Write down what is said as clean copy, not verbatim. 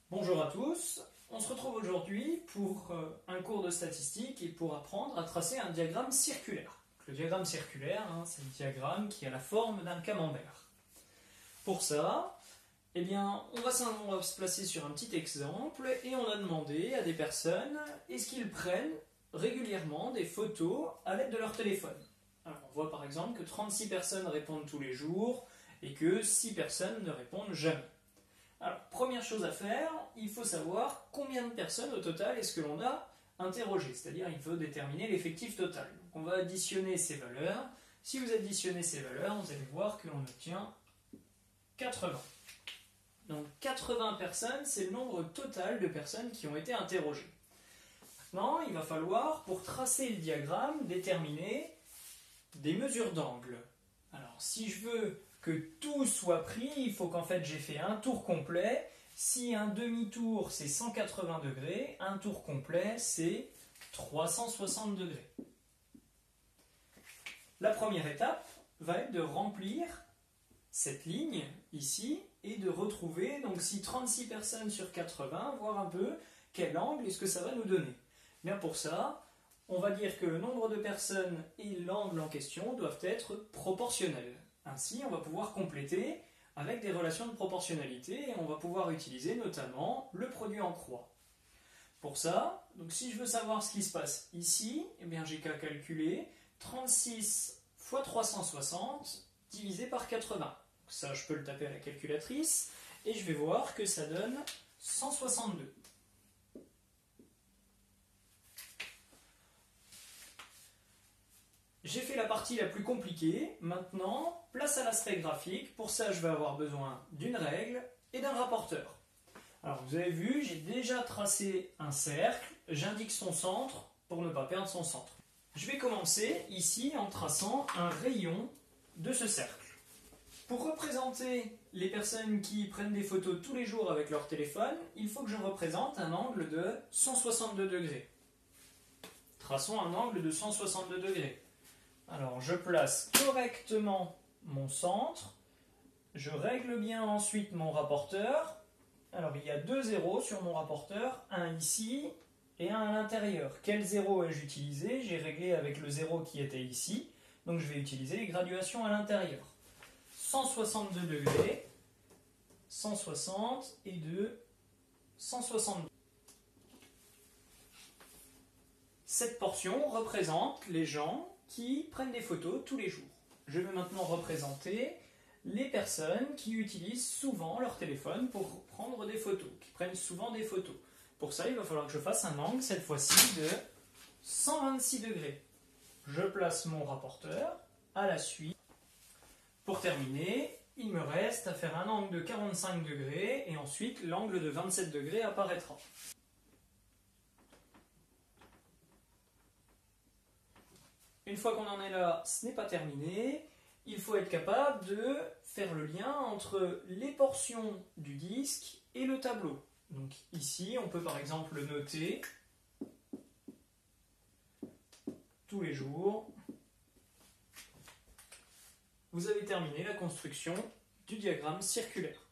Bonjour à tous, on se retrouve aujourd'hui pour un cours de statistique et pour apprendre à tracer un diagramme circulaire. Le diagramme circulaire, c'est le diagramme qui a la forme d'un camembert. Pour ça, on va se placer sur un petit exemple et on a demandé à des personnes est-ce qu'ils prennent régulièrement des photos à l'aide de leur téléphone. Alors, on voit par exemple que 36 personnes répondent tous les jours et que 6 personnes ne répondent jamais. Alors, première chose à faire, il faut savoir combien de personnes au total est-ce que l'on a interrogé, c'est-à-dire il faut déterminer l'effectif total. Donc on va additionner ces valeurs. Si vous additionnez ces valeurs, vous allez voir que l'on obtient 80. Donc 80 personnes, c'est le nombre total de personnes qui ont été interrogées. Maintenant, il va falloir, pour tracer le diagramme, déterminer des mesures d'angle. Alors, si je veux que tout soit pris, il faut qu'en fait j'ai fait un tour complet. Si un demi-tour c'est 180 degrés, un tour complet c'est 360 degrés. La première étape va être de remplir cette ligne ici et de retrouver, donc si 36 personnes sur 80, voir un peu quel angle est-ce que ça va nous donner. Bien pour ça, on va dire que le nombre de personnes et l'angle en question doivent être proportionnels. Ainsi, on va pouvoir compléter avec des relations de proportionnalité et on va pouvoir utiliser notamment le produit en croix. Pour ça, donc si je veux savoir ce qui se passe ici, j'ai qu'à calculer 36 fois 360 divisé par 80. Donc ça, je peux le taper à la calculatrice et je vais voir que ça donne 162. J'ai fait la partie la plus compliquée. Maintenant, place à l'aspect graphique. Pour ça, je vais avoir besoin d'une règle et d'un rapporteur. Alors, vous avez vu, j'ai déjà tracé un cercle. J'indique son centre pour ne pas perdre son centre. Je vais commencer ici en traçant un rayon de ce cercle. Pour représenter les personnes qui prennent des photos tous les jours avec leur téléphone, il faut que je représente un angle de 162 degrés. Traçons un angle de 162 degrés. Alors, je place correctement mon centre, je règle bien ensuite mon rapporteur. Alors, il y a deux zéros sur mon rapporteur, un ici et un à l'intérieur. Quel zéro ai-je utilisé? J'ai réglé avec le zéro qui était ici, donc je vais utiliser les graduations à l'intérieur. 162 degrés, 160 et 2, 162. Cette portion représente les gens qui prennent des photos tous les jours. Je vais maintenant représenter les personnes qui utilisent souvent leur téléphone pour prendre des photos, qui prennent souvent des photos. Pour ça, il va falloir que je fasse un angle, cette fois-ci, de 126 degrés. Je place mon rapporteur à la suite. Pour terminer, il me reste à faire un angle de 45 degrés et ensuite l'angle de 27 degrés apparaîtra. Une fois qu'on en est là, ce n'est pas terminé. Il faut être capable de faire le lien entre les portions du disque et le tableau. Donc ici, on peut par exemple noter tous les jours. Vous avez terminé la construction du diagramme circulaire.